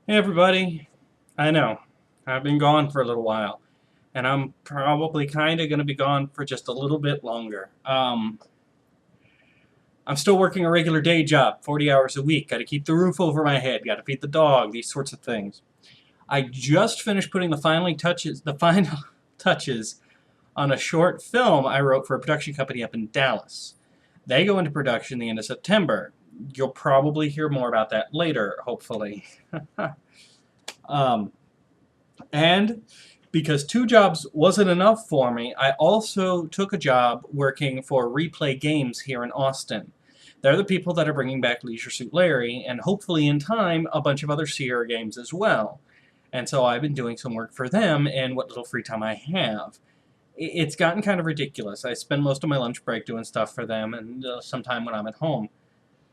Hey everybody, I know, I've been gone for a little while, and I'm probably kind of going to be gone for just a little bit longer. I'm still working a regular day job, 40 hours a week, got to keep the roof over my head, got to feed the dog, these sorts of things. I just finished putting the final touches on a short film I wrote for a production company up in Dallas. They go into production the end of September. You'll probably hear more about that later, hopefully. um, And because two jobs wasn't enough for me, I also took a job working for Replay Games here in Austin. They're the people that are bringing back Leisure Suit Larry, and hopefully in time, a bunch of other Sierra games as well. And so I've been doing some work for them in what little free time I have. It's gotten kind of ridiculous. I spend most of my lunch break doing stuff for them, and some time when I'm at home.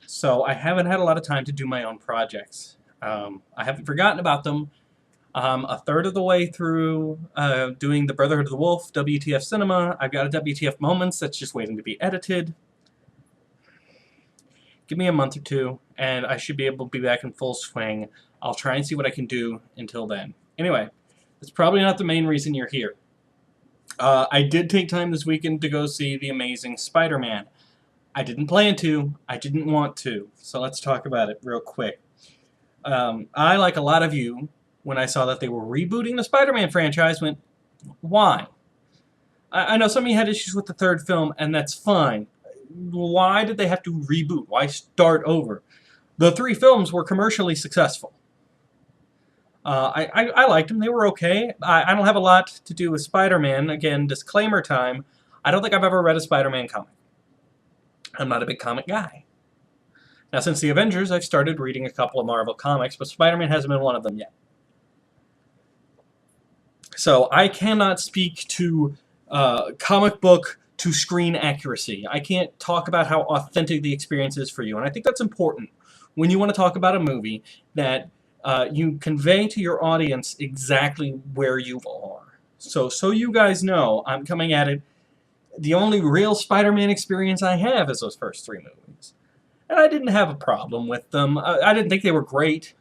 So I haven't had a lot of time to do my own projects. I haven't forgotten about them. A third of the way through doing the Brotherhood of the Wolf, WTF Cinema. I've got a WTF Moments that's just waiting to be edited. Give me a month or two, and I should be able to be back in full swing. I'll try and see what I can do until then. Anyway, that's probably not the main reason you're here. I did take time this weekend to go see the amazing Spider-Man. I didn't plan to. I didn't want to. So let's talk about it real quick. I, like a lot of you, when I saw that they were rebooting the Spider-Man franchise, went, why? I know some of you had issues with the third film, and that's fine. Why did they have to reboot? Why start over? The three films were commercially successful. I liked them. They were okay. I don't have a lot to do with Spider-Man. Again, disclaimer time. I don't think I've ever read a Spider-Man comic. I'm not a big comic guy. Now, since the Avengers, I've started reading a couple of Marvel comics, but Spider-Man hasn't been one of them yet. So I cannot speak to comic book to screen accuracy. I can't talk about how authentic the experience is for you. And I think that's important when you want to talk about a movie, that you convey to your audience exactly where you are. So you guys know, I'm coming at it, the only real Spider-Man experience I have is those first three movies. And I didn't have a problem with them. I didn't think they were great.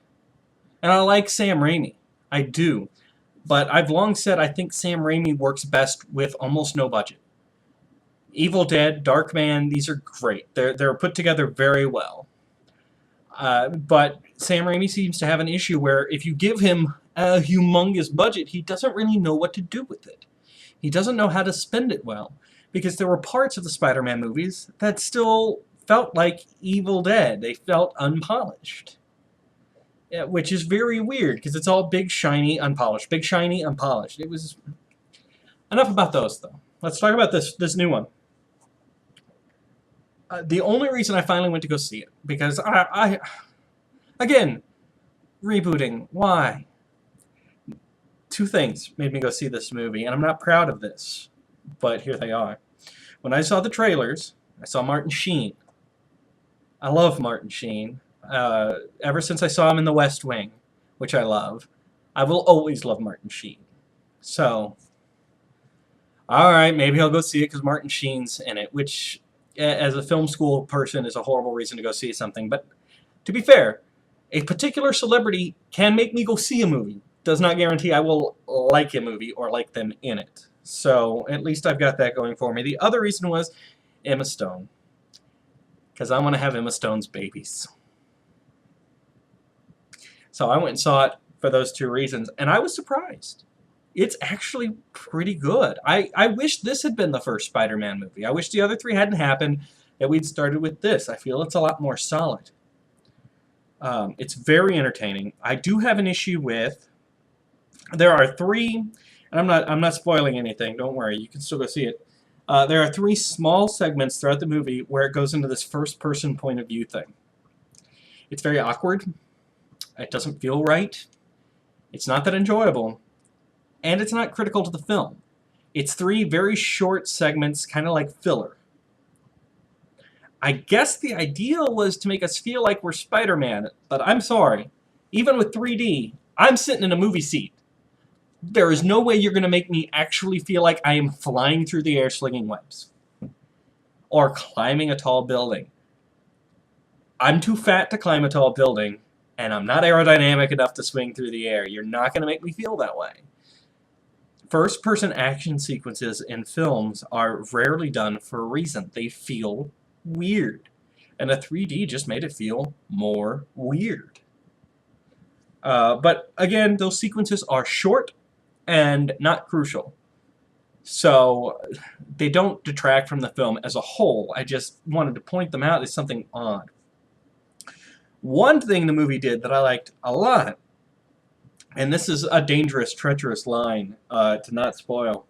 And I like Sam Raimi. I do. But I've long said I think Sam Raimi works best with almost no budget. Evil Dead, Darkman, these are great. They're put together very well. But Sam Raimi seems to have an issue where if you give him a humongous budget, he doesn't really know what to do with it. He doesn't know how to spend it well. Because there were parts of the Spider-Man movies that still felt like Evil Dead. They felt unpolished. Which is very weird, because it's all big, shiny, unpolished. Big, shiny, unpolished. It was... Enough about those, though. Let's talk about this new one. The only reason I finally went to go see it, because again, rebooting. Why? Two things made me go see this movie, and I'm not proud of this, but here they are. When I saw the trailers, I saw Martin Sheen. I love Martin Sheen. Ever since I saw him in The West Wing, which I love, I will always love Martin Sheen. So, alright, maybe I'll go see it because Martin Sheen's in it, which, as a film school person, is a horrible reason to go see something. But, to be fair, a particular celebrity can make me go see a movie. Does not guarantee I will like a movie or like them in it. So, at least I've got that going for me. The other reason was Emma Stone. Because I want to have Emma Stone's babies. So I went and saw it for those two reasons, and I was surprised. It's actually pretty good. I wish this had been the first Spider-Man movie. I wish the other three hadn't happened, that we'd started with this. I feel it's a lot more solid. It's very entertaining. I do have an issue with... There are three... And I'm not spoiling anything, don't worry, you can still go see it. There are three small segments throughout the movie where it goes into this first-person point of view thing. It's very awkward. It doesn't feel right. It's not that enjoyable. And it's not critical to the film. It's three very short segments, kind of like filler. I guess the idea was to make us feel like we're Spider-Man, but I'm sorry. Even with 3D, I'm sitting in a movie seat. There is no way you're going to make me actually feel like I am flying through the air slinging webs. Or climbing a tall building. I'm too fat to climb a tall building, and I'm not aerodynamic enough to swing through the air. You're not going to make me feel that way. First-person action sequences in films are rarely done for a reason. They feel weird. And a 3D just made it feel more weird. But again, those sequences are short and not crucial. So they don't detract from the film as a whole. I just wanted to point them out as something odd. One thing the movie did that I liked a lot, and this is a dangerous, treacherous line to not spoil.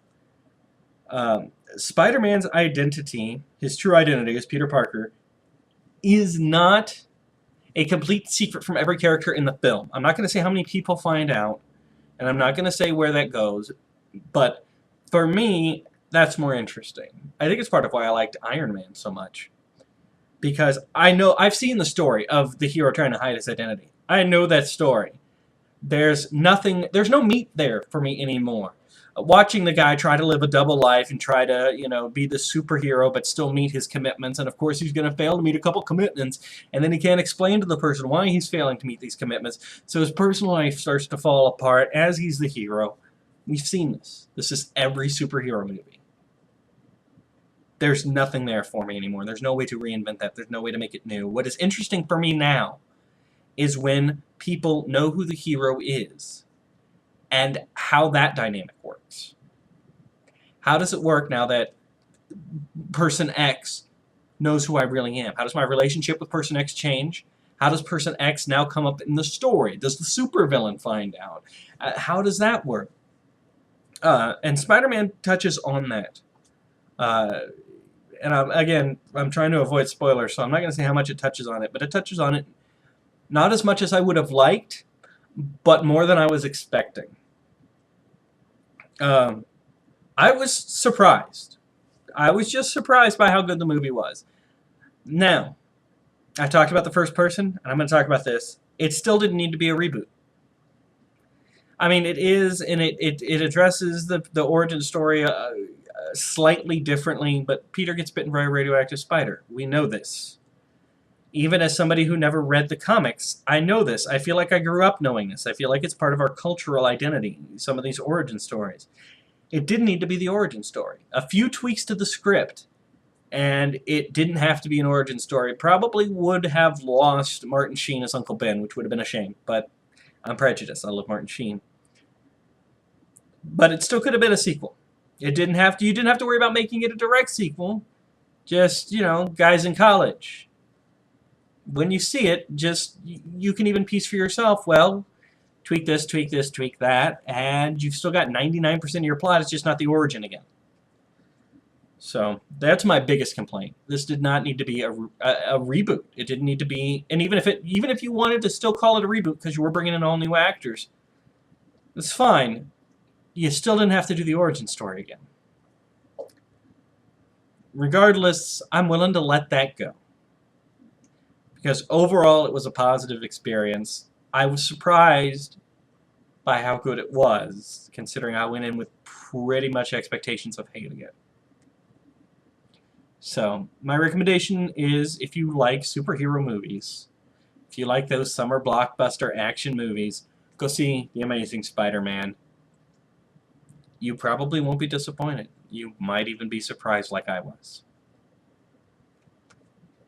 Spider-Man's identity, his true identity as Peter Parker, is not a complete secret from every character in the film. I'm not going to say how many people find out, and I'm not going to say where that goes, but for me, that's more interesting. I think it's part of why I liked Iron Man so much. Because I've seen the story of the hero trying to hide his identity. I know that story. There's no meat there for me anymore. Watching the guy try to live a double life and try to, be the superhero but still meet his commitments, and of course he's going to fail to meet a couple commitments, and then he can't explain to the person why he's failing to meet these commitments, so his personal life starts to fall apart as he's the hero. We've seen this. This is every superhero movie. There's nothing there for me anymore. There's no way to reinvent that. There's no way to make it new. What is interesting for me now is when people know who the hero is and how that dynamic works. How does it work now that person X knows who I really am? How does my relationship with person X change? How does person X now come up in the story? Does the supervillain find out? How does that work? And Spider-Man touches on that. And I'm trying to avoid spoilers, so I'm not going to say how much it touches on it, but it touches on it not as much as I would have liked, but more than I was expecting. I was surprised. I was just surprised by how good the movie was. Now, I talked about the first person, and I'm going to talk about this. It still didn't need to be a reboot. I mean, it is, and it addresses the origin story slightly differently, but Peter gets bitten by a radioactive spider. We know this. Even as somebody who never read the comics, I know this. I feel like I grew up knowing this. I feel like it's part of our cultural identity, some of these origin stories. It didn't need to be the origin story. A few tweaks to the script, and it didn't have to be an origin story. Probably would have lost Martin Sheen as Uncle Ben, which would have been a shame, but I'm prejudiced. I love Martin Sheen. But it still could have been a sequel. You didn't have to worry about making it a direct sequel. Just, guys in college. When you see it, you can even piece for yourself, well, tweak this, tweak this, tweak that, and you've still got 99% of your plot. It's just not the origin again. So that's my biggest complaint. This did not need to be a reboot. It didn't need to be, and even if you wanted to still call it a reboot because you were bringing in all new actors, it's fine. You still didn't have to do the origin story again. Regardless, I'm willing to let that go. Because overall, it was a positive experience. I was surprised by how good it was, considering I went in with pretty much expectations of hating it. So, my recommendation is, if you like superhero movies, if you like those summer blockbuster action movies, go see The Amazing Spider-Man. You probably won't be disappointed. You might even be surprised like I was.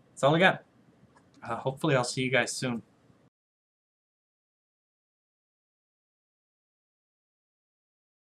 That's all I got. Hopefully I'll see you guys soon.